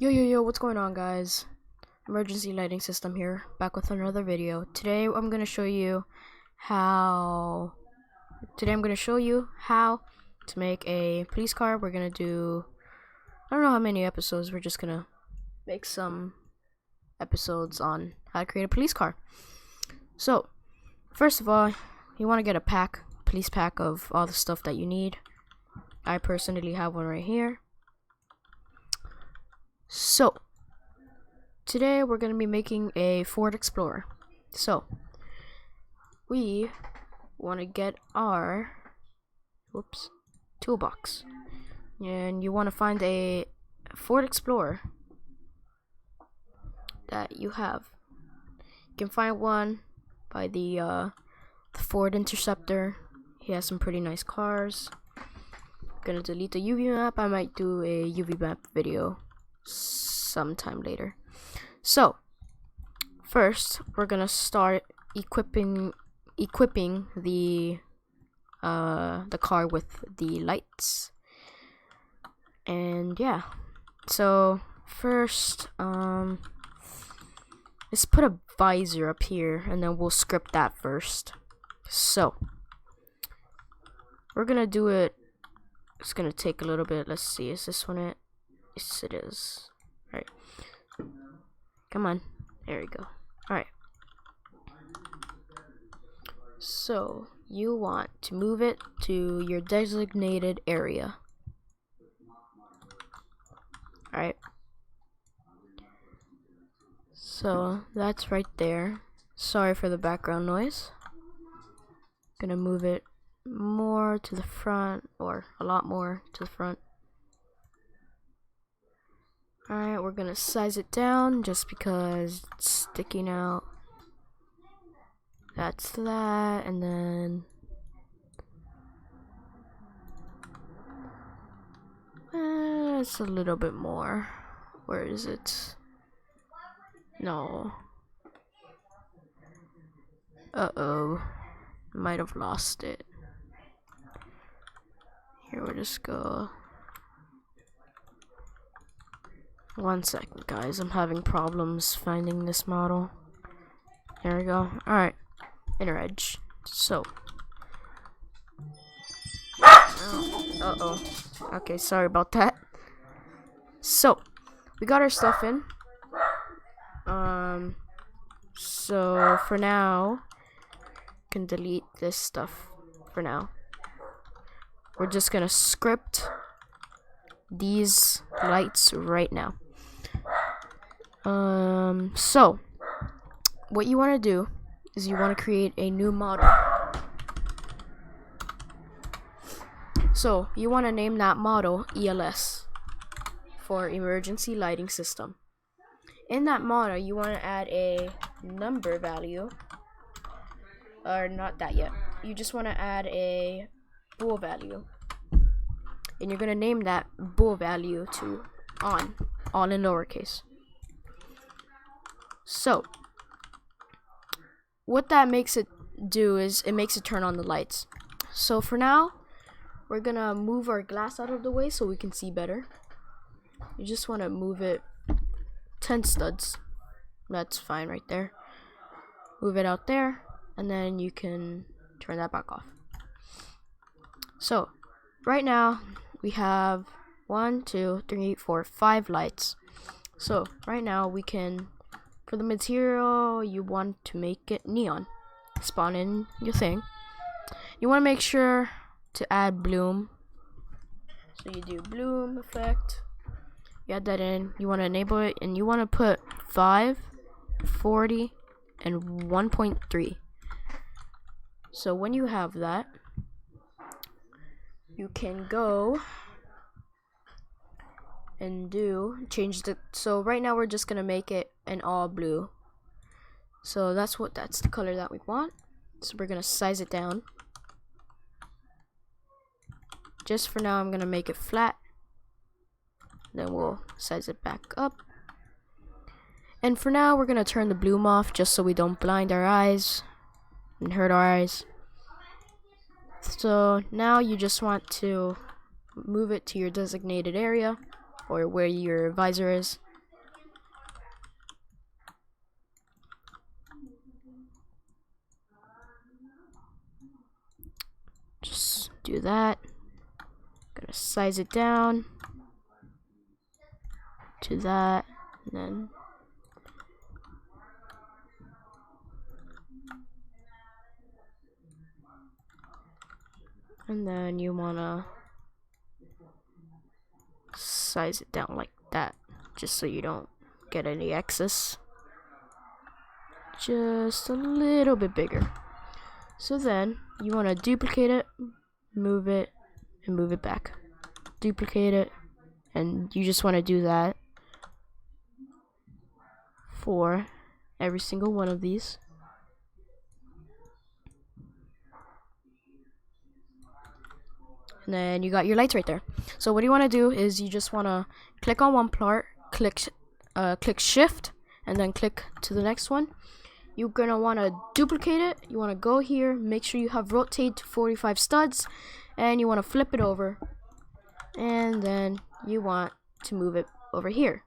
Yo, what's going on, guys? Emergency lighting system here, back with another video. Today I'm going to show you how to make a police car. We're going to do, I don't know how many episodes, we're just going to make some episodes on how to create a police car. So, first of all, you want to get a police pack of all the stuff that you need. I personally have one right here. So, today we're going to be making a Ford Explorer. So, we want to get our toolbox. And you want to find a Ford Explorer that you have. You can find one by the Ford Interceptor. He has some pretty nice cars. I'm going to delete the UV map. I might do a UV map video sometime later. So first we're gonna start equipping the car with the lights. And yeah, so first let's put a visor up here, and then we'll script that first. So we're gonna do it. It's gonna take a little bit. Let's see, is this one it? Yes, it is. Alright. Come on. There we go. Alright. So, you want to move it to your designated area. Alright. So, that's right there. Sorry for the background noise. Gonna move it more to the front, or a lot more to the front. Alright, we're gonna size it down just because it's sticking out. That's that, and then it's a little bit more. Where is it? No. Might have lost it. Here, we'll just go. 1 second, guys. I'm having problems finding this model. There we go. Alright. Inner edge. So. Okay, sorry about that. So, we got our stuff in. So for now, can delete this stuff for now. We're just gonna script these lights right now. So what you want to do is you want to create a new model. So you want to name that model EVLS for emergency lighting system. In that model, you want to add a number value, or not that yet. You just want to add a bool value, and you're gonna name that bool value to on, all in lowercase. So what that makes it do is it makes it turn on the lights. So for now, we're gonna move our glass out of the way so we can see better. You just want to move it 10 studs. That's fine right there. Move it out there, and then you can turn that back off. So right now we have 1, 2, 3, 4, 5 lights. So right now we can, for the material, you want to make it neon. Spawn in your thing. You want to make sure to add bloom. So you do bloom effect. You add that in. You want to enable it, and you want to put 5, 40, and 1.3. So when you have that, you can go and change the, so right now we're just gonna make it an all blue. So that's the color that we want. So we're gonna size it down. Just for now, I'm gonna make it flat. Then we'll size it back up. And for now, we're gonna turn the bloom off just so we don't blind our eyes and hurt our eyes. So now you just want to move it to your designated area, or where your visor is. do that. Gonna size it down to that, and then you wanna size it down like that, just so you don't get any excess. Just a little bit bigger. So then you want to duplicate it, move it, and move it back. Duplicate it, and you just want to do that for every single one of these. And then you got your lights right there. So what you want to do is you just want to click on one part, click shift, and then click to the next one. You're gonna want to duplicate it. You want to go here, make sure you have rotate to 45 studs, and you want to flip it over, and then you want to move it over here.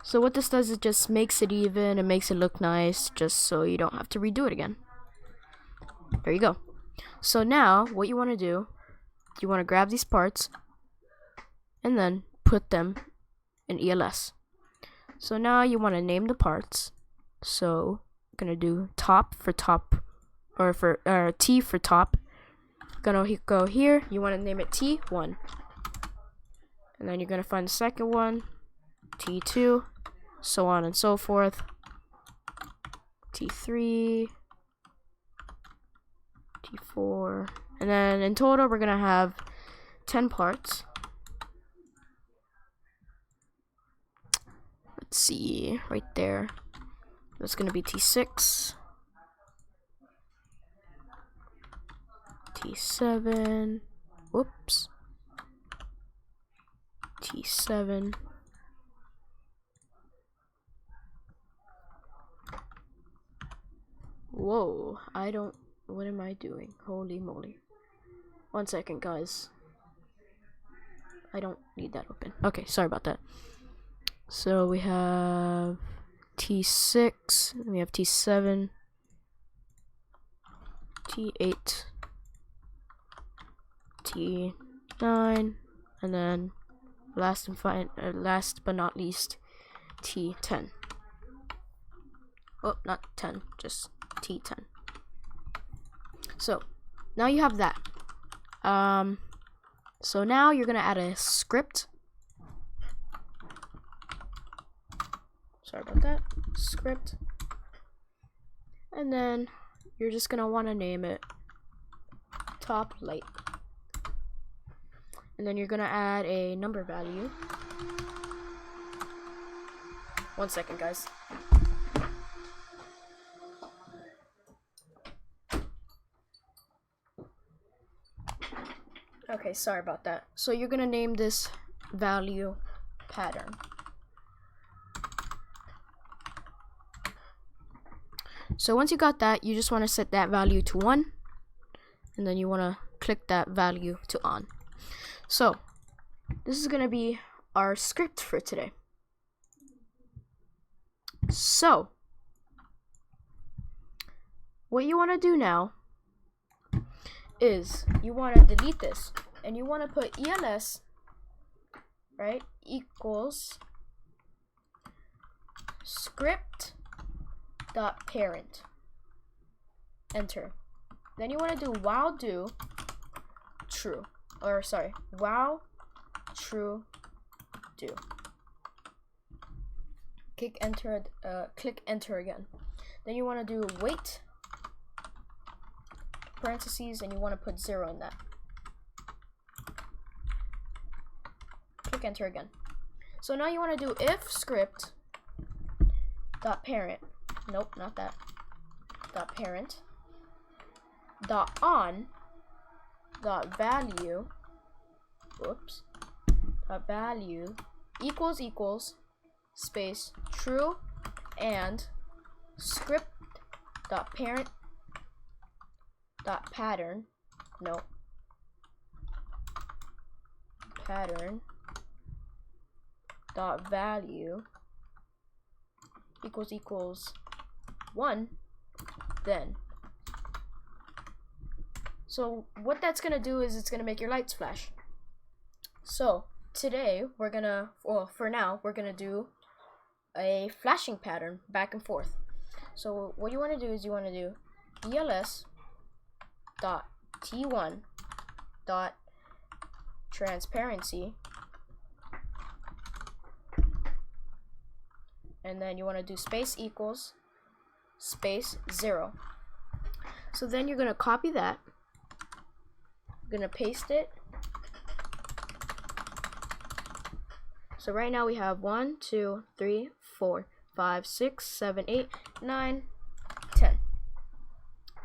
So what this does is just makes it even and makes it look nice, just so you don't have to redo it again. There you go. So now what you want to do, you want to grab these parts and then put them in ELS. So now you want to name the parts. So I'm gonna do top for top, or for T for top. Gonna go here. You want to name it T1, and then you're gonna find the second one, T2, so on and so forth. T3, T4, and then in total we're gonna have 10 parts. Let's see, right there. That's gonna be T6, T7, whoops, T7, whoa, what am I doing? Holy moly. 1 second, guys. I don't need that open. Okay, sorry about that. So we have T6, and we have T7, T8, T9, and then last but not least, T10. Oh, not 10, just T10. So now you have that. So now you're gonna add a script. Sorry about that. Script. And then you're just gonna want to name it top light. And then you're gonna add a number value. 1 second, guys. Okay, sorry about that. So you're gonna name this value pattern. So once you got that, you just want to set that value to 1, and then you want to click that value to on. So this is going to be our script for today. So what you want to do now is you want to delete this, and you want to put ELS, right, equals script dot parent, enter. Then you want to do while do true, or sorry, while true do. Click enter again. Then you want to do wait parentheses, and you want to put 0 in that. Click enter again. So now you want to do if script dot parent, nope, not that, dot parent dot on dot value, whoops, dot value equals space true, and script dot parent dot pattern, no, pattern dot value equals 1, then So what that's gonna do is it's gonna make your lights flash. So today we're gonna, well, for now we're gonna do a flashing pattern back and forth. So what you want to do is you want to do EVLS dot T1 dot transparency, and then you want to do space equals space 0. So then you're gonna copy that, you're gonna paste it. So right now we have 1, 2, 3, 4, 5, 6, 7, 8, 9, 10.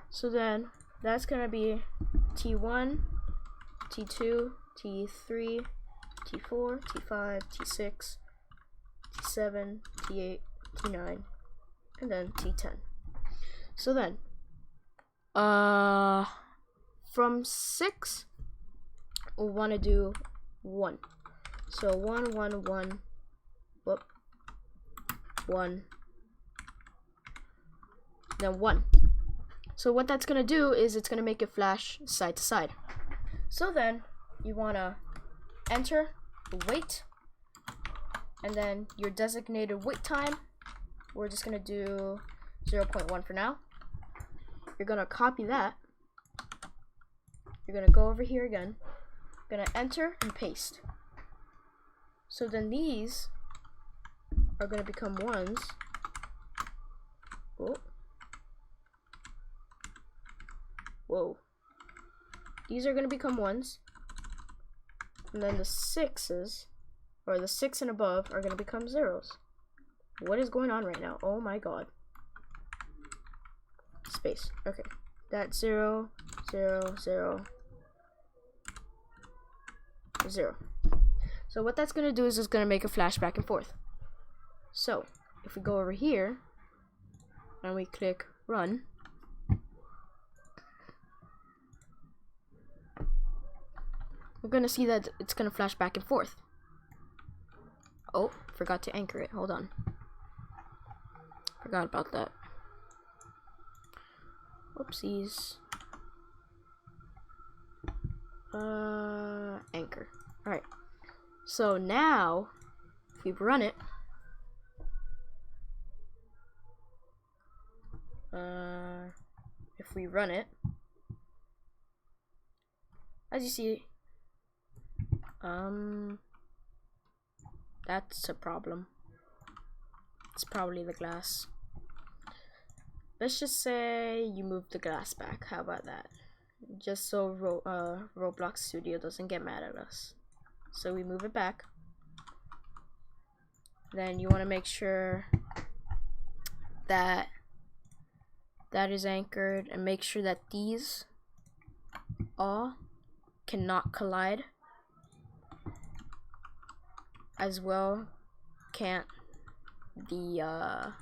So then that's gonna be T1, T2, T3, T4, T5, T6, T7, T8, T9, and then T10. So then, from 6, we'll want to do 1. So 1, 1, 1, whoop, 1, then 1. So what that's gonna do is it's gonna make it flash side to side. So then you wanna enter wait, and then your designated wait time, we're just gonna do 0.1 for now. You're gonna copy that. You're gonna go over here again, gonna enter and paste. So then these are going to become 1s. Oh. Whoa. These are going to become 1s. And then the 6s, or the 6 and above, are going to become 0s. What is going on right now? Oh my god. Space. Okay. That's 0, 0, 0, 0. So what that's going to do is it's going to make a flash back and forth. So if we go over here and we click run, we're going to see that it's going to flash back and forth. Oh, forgot to anchor it. Hold on. Forgot about that. Whoopsies. Anchor. Alright. So now, if we run it, as you see, that's a problem. It's probably the glass. Let's just say you move the glass back. How about that? Just so Roblox Studio doesn't get mad at us. So we move it back. Then you want to make sure that that is anchored, and make sure that these all cannot collide. As well can't the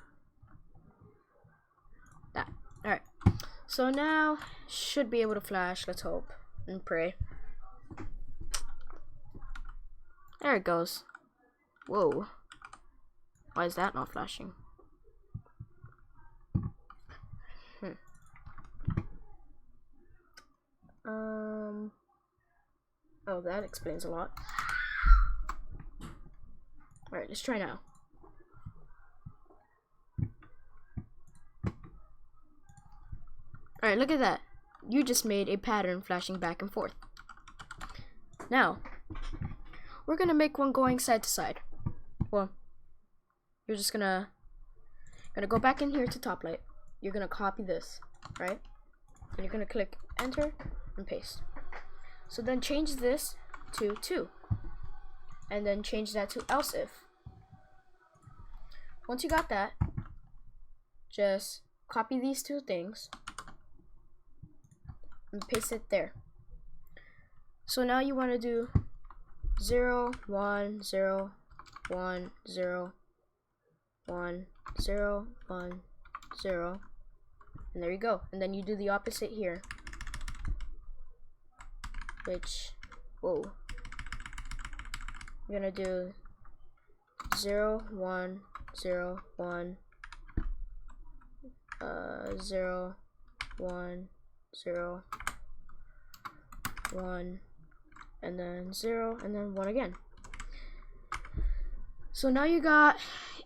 that. Alright. So now should be able to flash, let's hope and pray. There it goes. Whoa. Why is that not flashing? Oh, that explains a lot. Alright, let's try now. Alright, look at that. You just made a pattern flashing back and forth. Now, we're gonna make one going side to side. Well, you're just gonna go back in here to top light. You're gonna copy this, right? And you're gonna click enter and paste. So then change this to 2. And then change that to else if. Once you got that, just copy these two things and paste it there. So now you want to do 0, 1, 0, 1, 0, 1, 0, 1, 0, and there you go. And then you do the opposite here, which, whoa, you're gonna do 0, 1, 0, 1, 0, 1, 0, 1, and then 0, and then 1 again. So now you got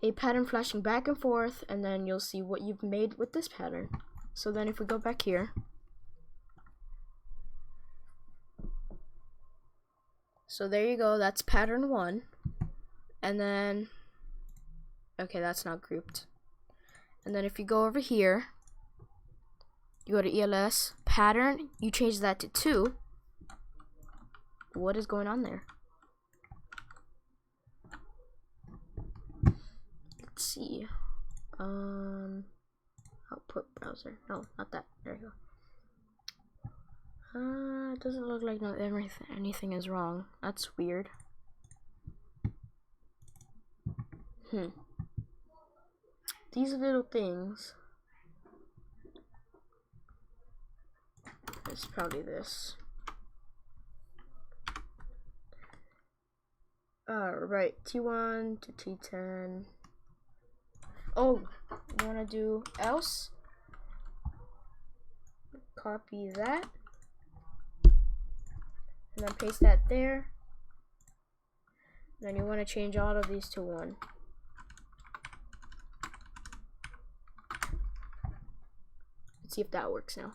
a pattern flashing back and forth, and then you'll see what you've made with this pattern. So then if we go back here, so there you go, that's pattern 1. And then, okay, that's not grouped. And then if you go over here, you go to EVLS, pattern, you change that to 2. What is going on there? Let's see. Output browser. No, not that. There you go. It doesn't look like anything is wrong. That's weird. These little things. It's probably this. Alright, T1 to T10. Oh, you wanna do else? Copy that. And then paste that there. Then you wanna change all of these to 1. Let's see if that works now.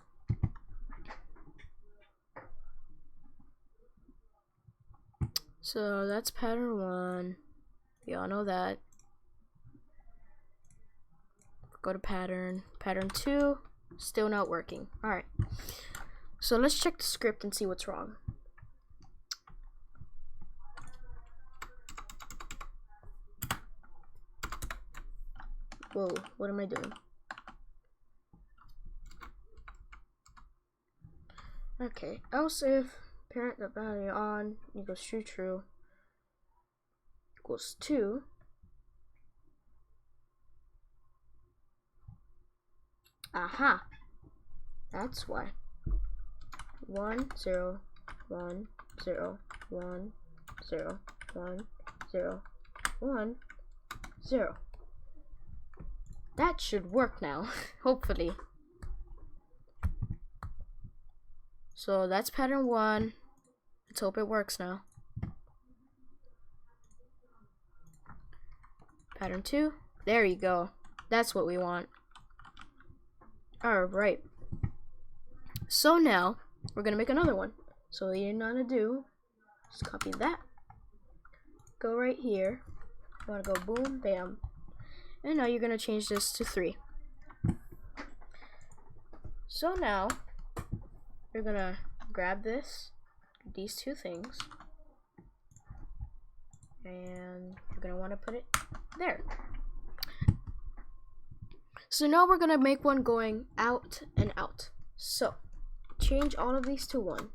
So that's pattern 1. We all know that. Go to pattern. Pattern 2, still not working. Alright. So let's check the script and see what's wrong. Whoa, what am I doing? Okay, else if parent.value on equals true equals 2. Aha, that's why. 1 0 1 0 1 0 1 0 1 0. That should work now, hopefully. So that's pattern 1. Let's hope it works now. Pattern 2. There you go. That's what we want. Alright. So now we're gonna make another one. So what you're gonna do, just copy that. Go right here. You wanna go boom, bam. And now you're gonna change this to 3. So now you're gonna grab these two things, and you're gonna want to put it there. So now we're gonna make one going out and out. So change all of these to 1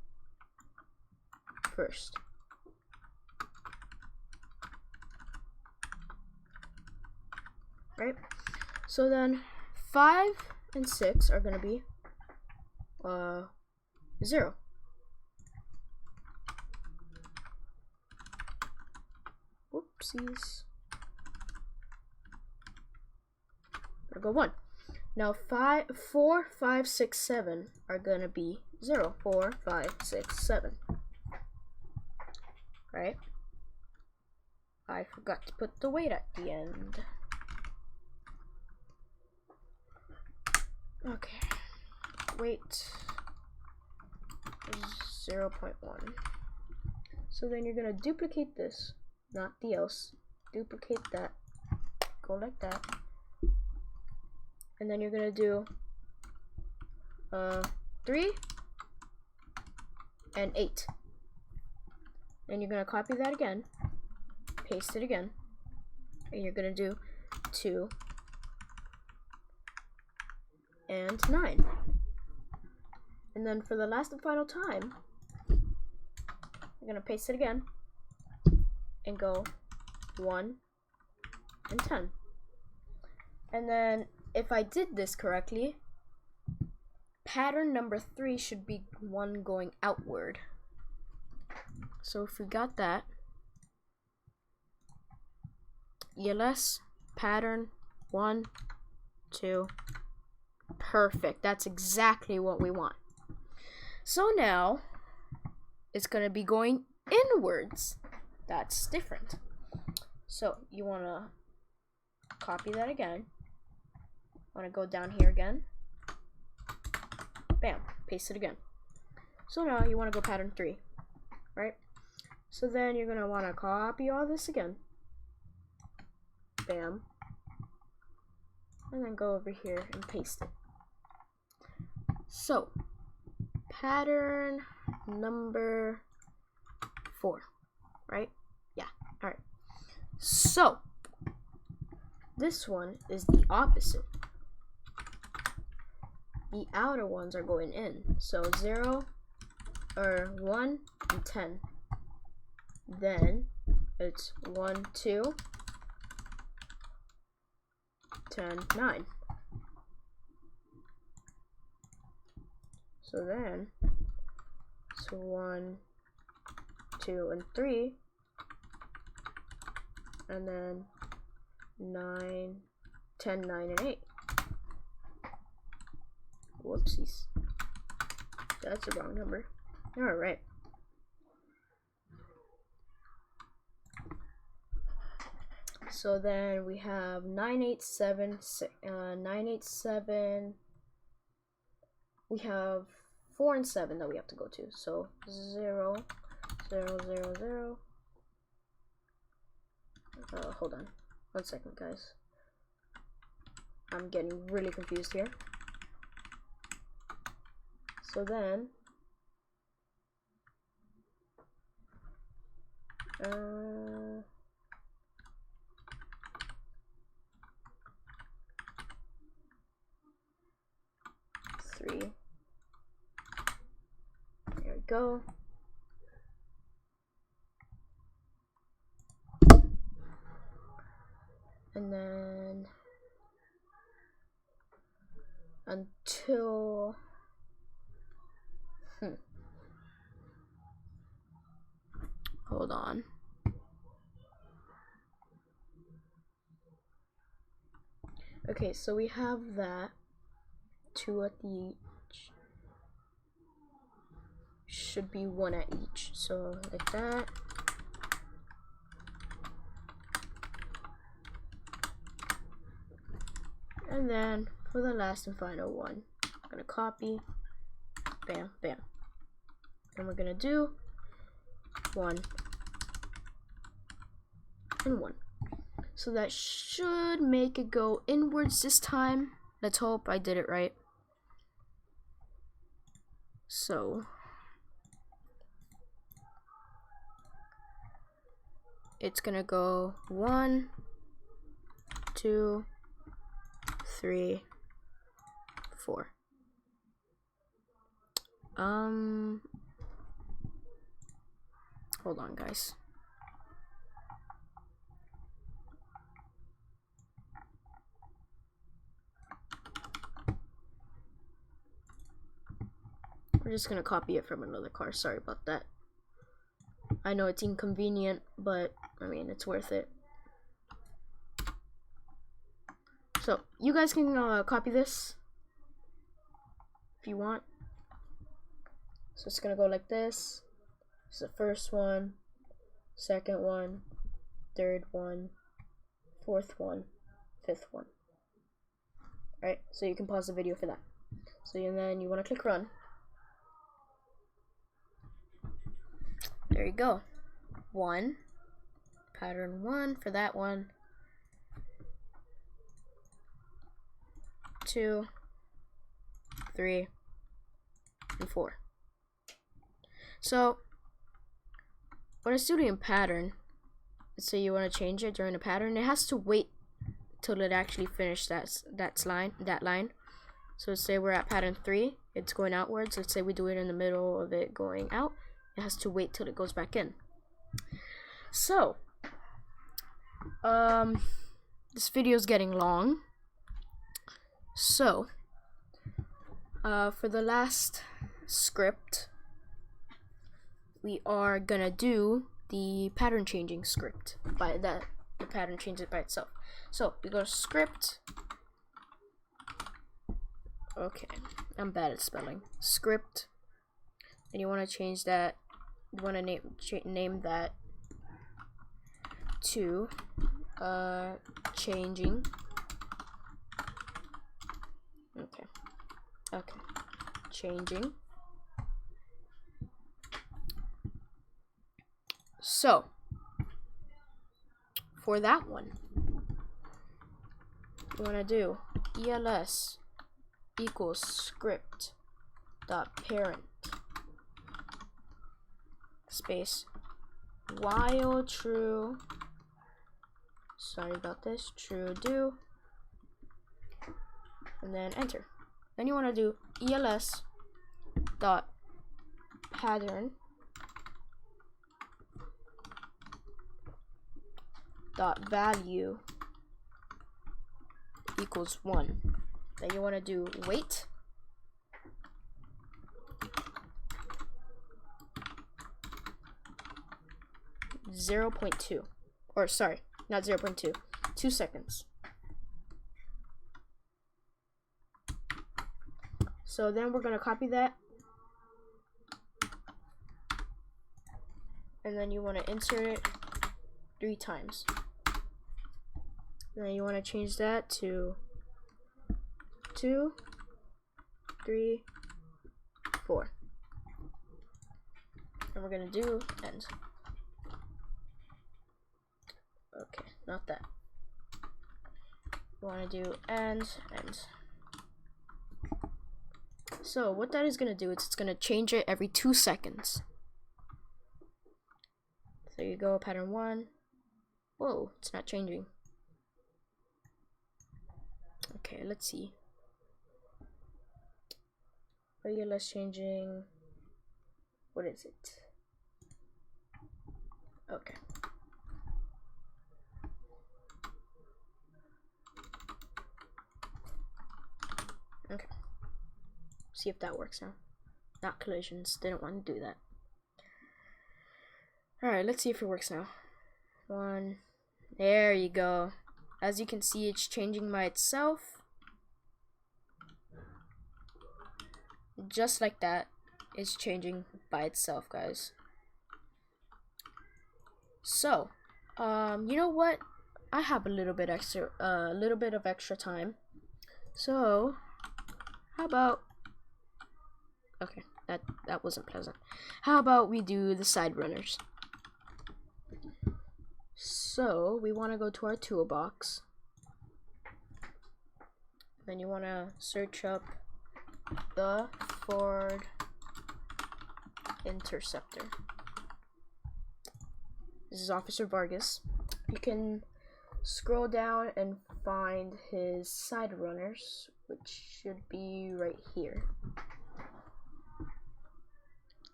first. Right? So then 5 and 6 are gonna be 0. Whoopsies. Gonna go 1. Now 4, 5, 6, 7 are gonna be 0. 4, 5, 6, 7. Right? I forgot to put the weight at the end. Okay. Weight is 0.1. So then you're gonna duplicate this, not the else. Duplicate that. Go like that. And then you're gonna do 3 and 8. And you're gonna copy that again, paste it again, and you're gonna do 2 and 9. And then for the last and final time, you're gonna paste it again and go 1 and 10. And then if I did this correctly, pattern number 3 should be 1 going outward. So if we got that, EVLS pattern 1, 2, perfect. That's exactly what we want. So now it's gonna be going inwards. That's different. So you wanna copy that again. Wanna go down here again. Bam, paste it again. So now you wanna go pattern 3, right? So then you're gonna wanna copy all this again. Bam. And then go over here and paste it. So, pattern number 4, right? Yeah, alright. So, this one is the opposite. The outer ones are going in. So 0 or 1 and 10. Then it's 1, 2, 10, 9. So then it's 1, 2, and 3, and then 9, 10, 9, and 8. Whoopsies. That's the wrong number. Alright. So then we have 9, 8, 7, 9, 8, 7. We have 4 and 7 that we have to go to. So 0, 0, 0, 0. Hold on. 1 second, guys. I'm getting really confused here. So then, three. There we go. And then until hold on. Okay, so we have that 2 at each. Should be 1 at each. So like that. And then for the last and final one, I'm gonna copy, bam, bam. And we're gonna do 1 and 1. So that should make it go inwards this time. Let's hope I did it right. So it's gonna go 1, 2, 3, 4. Hold on, guys. We're just gonna copy it from another car. Sorry about that. I know it's inconvenient, but I mean, it's worth it. So you guys can copy this if you want. So it's gonna go like this. This is the first one, second one, third one, fourth one, fifth one. Alright, so you can pause the video for that. So and then you want to click run. There you go. 1, pattern 1 for that one. 2, 3, and 4. So when it's doing a pattern, let's say you want to change it during a pattern, it has to wait till it actually finishes that line. So let's say we're at pattern 3, it's going outwards. Let's say we do it in the middle of it going out. It has to wait till it goes back in. So this video is getting long. So for the last script, we are gonna do the pattern changing script by that. The pattern changes it by itself. So we go to script. Okay, I'm bad at spelling. Script, and you want to change that you want to name that to changing. Okay, changing. So for that one, you want to do ELS equals script dot parent space while true, sorry about this, true do, and then enter. Then you want to do ELS dot pattern dot value equals 1. Then you want to do wait .2, or sorry, not 0.2, 2 seconds. So then we're gonna copy that, and then you want to insert it 3 times. Then you want to change that to 2, 3, 4. And we're gonna do end. Okay, not that. You want to do end. So what that is gonna do is it's gonna change it every 2 seconds. So you go pattern 1. Whoa, it's not changing. Okay, let's see. ELS changing. What is it? Okay. Okay. See if that works now. Not collisions. Didn't want to do that. Alright, let's see if it works now. 1. There you go. As you can see, it's changing by itself. Just like that, it's changing by itself, guys. So, you know what? I have a little bit of extra time. So, how about? Okay, that wasn't pleasant. How about we do the side runners? So we want to go to our toolbox. Then you want to search up the Ford Interceptor. This is Officer Vargas. You can scroll down and find his side runners, which should be right here.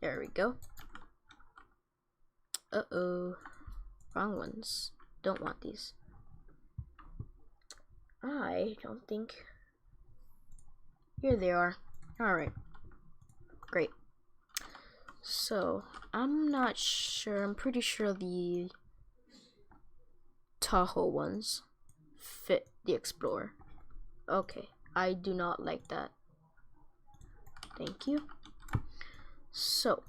There we go. Uh-oh. Wrong ones. Don't want these. I don't think. Here they are. Alright. Great. So, I'm not sure. I'm pretty sure the Tahoe ones fit the Explorer. Okay. I do not like that. Thank you. So,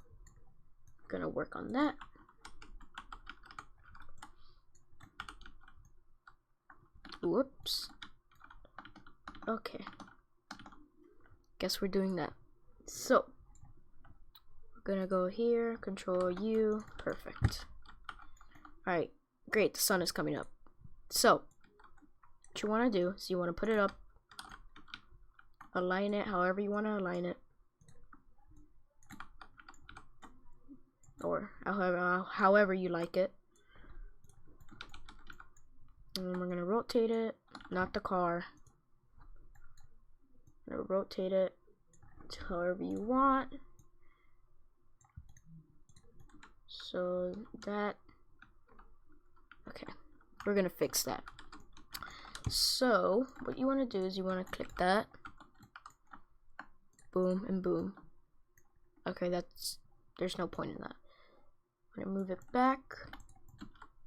gonna work on that. Whoops. Okay. Guess we're doing that. So, we're gonna go here, Control U, perfect. Alright, great, the sun is coming up. So, what you wanna do is you wanna put it up, align it however you wanna align it. Or however you like it. And then we're gonna rotate it, not the car. I'm gonna rotate it to however you want. So that, okay, we're gonna fix that. So what you wanna do is you wanna click that, boom and boom. Okay, there's no point in that. I'm gonna move it back.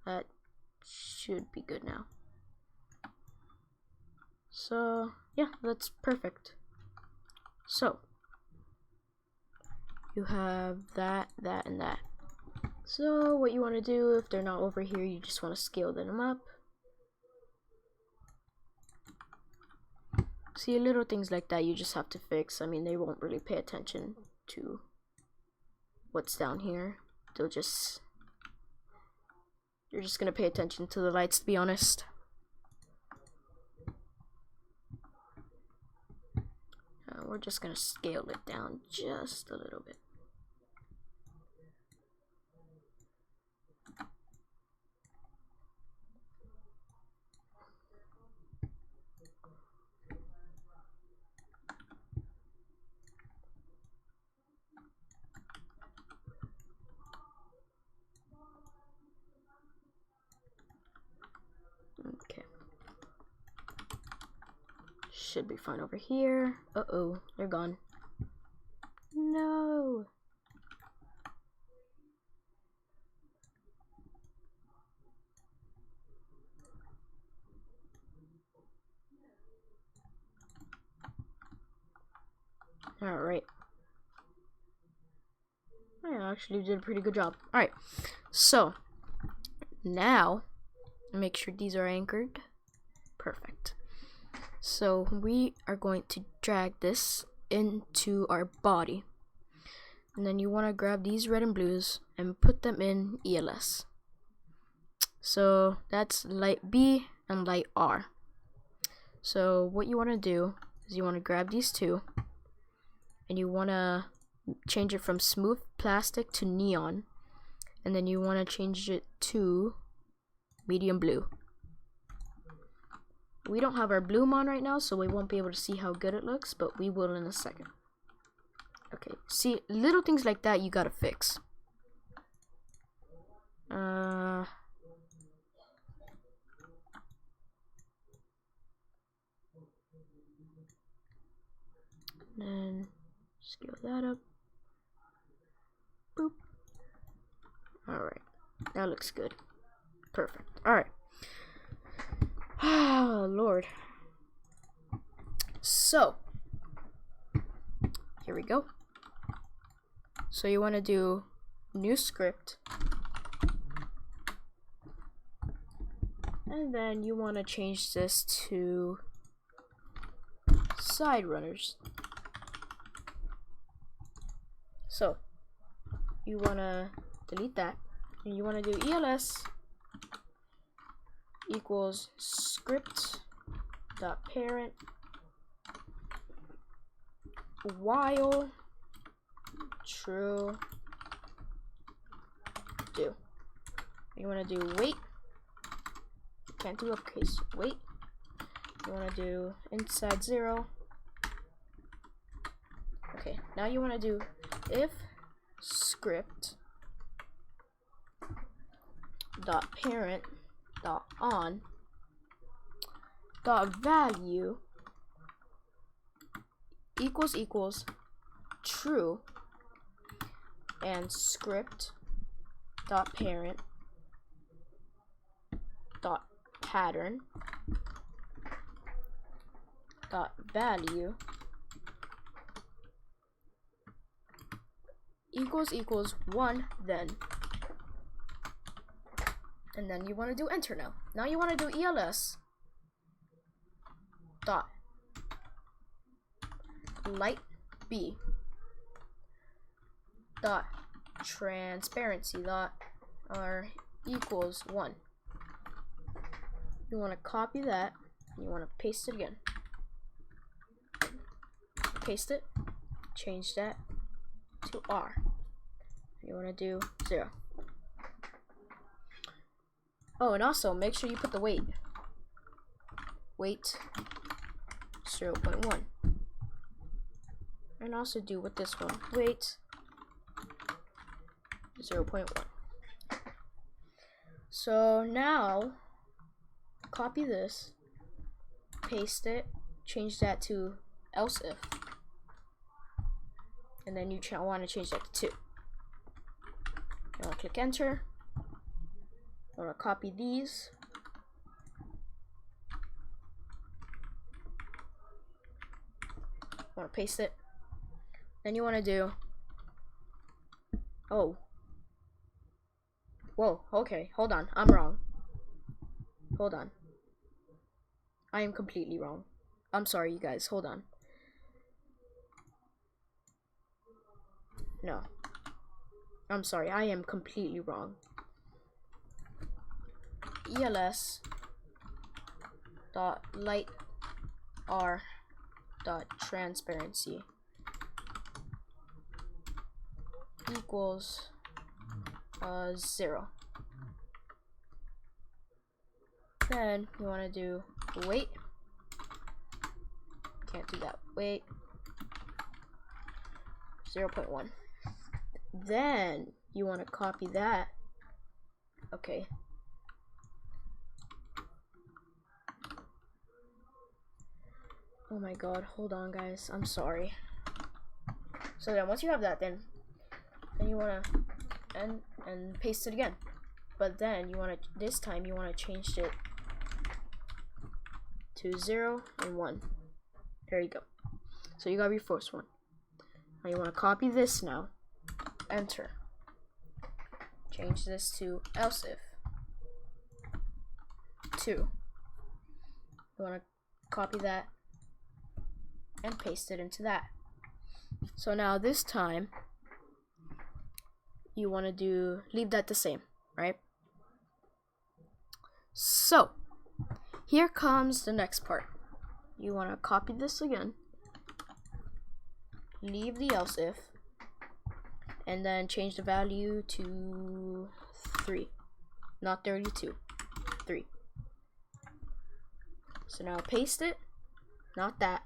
That should be good now. So yeah, that's perfect. So you have that, and that. So what you want to do, if they're not over here, you just want to scale them up. See, little things like that you just have to fix. I mean, they won't really pay attention to what's down here. They're just gonna pay attention to the lights, to be honest. We're just gonna scale it down just a little bit. Okay. Should be fine over here. Uh-oh, they're gone. No. Alright. I actually did a pretty good job. Alright, so now make sure these are anchored. Perfect. So we are going to drag this into our body. And then you want to grab these red and blues and put them in ELS. So that's light B and light R. So what you want to do is you want to grab these two and you want to change it from smooth plastic to neon, and then you want to change it to medium blue. We don't have our bloom on right now, so we won't be able to see how good it looks, but we will in a second. Okay, see, little things like that you gotta fix. Then scale that up. Boop. Alright, that looks good. Perfect. Alright. Oh, Lord. So, here we go. So you want to do new script. And then you want to change this to side runners. So, you want to delete that. And you want to do ELS equals script dot parent while true do. You want to do wait. Can't do uppercase. Wait. You want to do inside 0. Okay. Now you want to do if script dot parent dot on dot value equals true, and script dot parent dot pattern dot value equals 1 then. And then you want to do enter now. Now you want to do ELS dot light B dot transparency dot R equals 1. You want to copy that and you want to paste it again. Paste it, change that to R. You want to do 0. Oh, and also make sure you put the weight. Weight 0.1. And also do with this one. Weight 0.1. So now copy this, paste it, change that to else if. And then you want to change that to 2. You want to click enter. You want to copy these. Want to paste it. Then you want to do, oh, Whoa, okay, hold on. I'm wrong. Hold on. I am completely wrong. I'm sorry, you guys. Hold on. No. I'm sorry, I am completely wrong. ELS dot light R dot transparency equals 0. Then you want to do weight. Can't do that. Weight 0.1. Then you want to copy that. Okay. Oh my god, hold on guys, I'm sorry. So then once you have that, then you wanna and paste it again. But then you wanna, this time you wanna change it to 0 and 1. There you go. So you got your first one. Now you wanna copy this now. Enter. Change this to else if 2. You wanna copy that and paste it into that. So now this time you want to leave that the same, right? So here comes the next part. You want to copy this again, leave the else if, and then change the value to 3, not 32, 3. So now paste it, not that.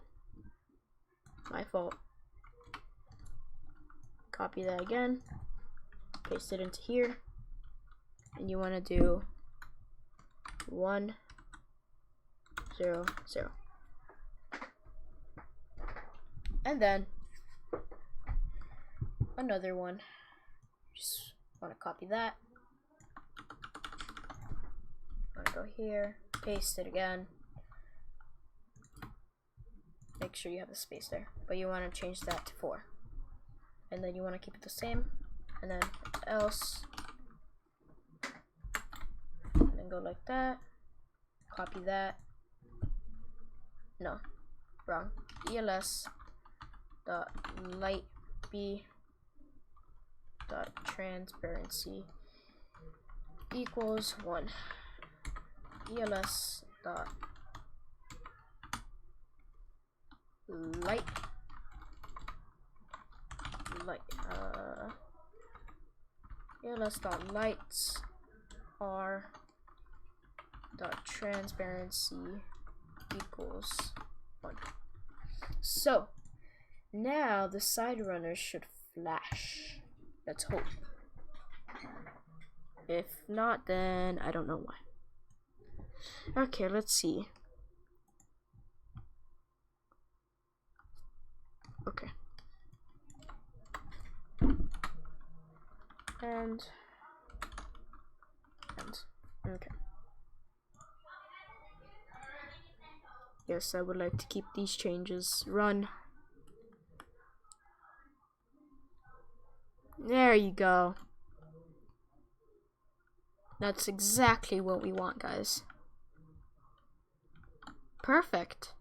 My fault. Copy that again, paste it into here, and you want to do 1, 0, 0. And then another one. Just want to copy that. Want to go here, paste it again. Make sure you have the space there, but you want to change that to 4, and then you want to keep it the same, and then else, and then go like that. Copy that. No, wrong. ELS dot light B dot transparency equals 1. ELS dot light ELS dot lights R dot transparency equals 1. So now the side runners should flash. Let's hope. If not, then I don't know why. Okay, let's see. Okay. And okay. Yes, I would like to keep these changes. Run. There you go. That's exactly what we want, guys. Perfect.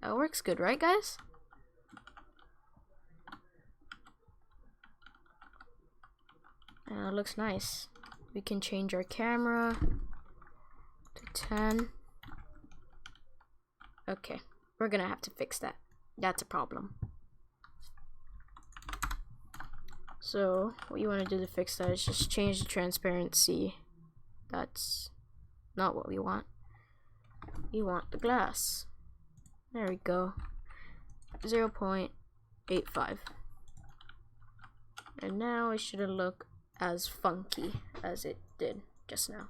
That works good, right, guys? Looks nice. We can change our camera to 10. Okay, we're gonna have to fix that. That's a problem. So what you want to do to fix that is just change the transparency. That's not what we want. We want the glass. There we go. 0.85. And now it shouldn't look as funky as it did just now.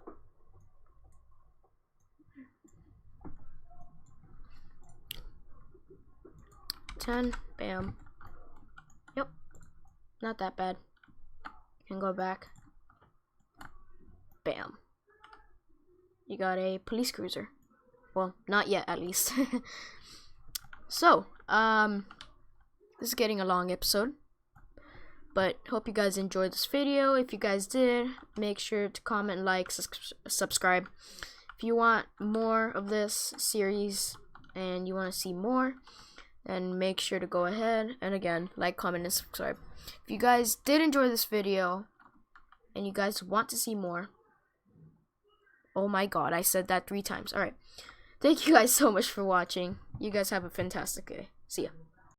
Ten, bam. Yep, not that bad. You can go back. Bam. You got a police cruiser. Well, not yet, at least. So, this is getting a long episode. But hope you guys enjoyed this video. If you guys did, make sure to comment, like, subscribe. If you want more of this series and you want to see more, then make sure to go ahead and again, like, comment, and subscribe. If you guys did enjoy this video and you guys want to see more, oh my god, I said that 3 times. Alright, thank you guys so much for watching. You guys have a fantastic day. See ya.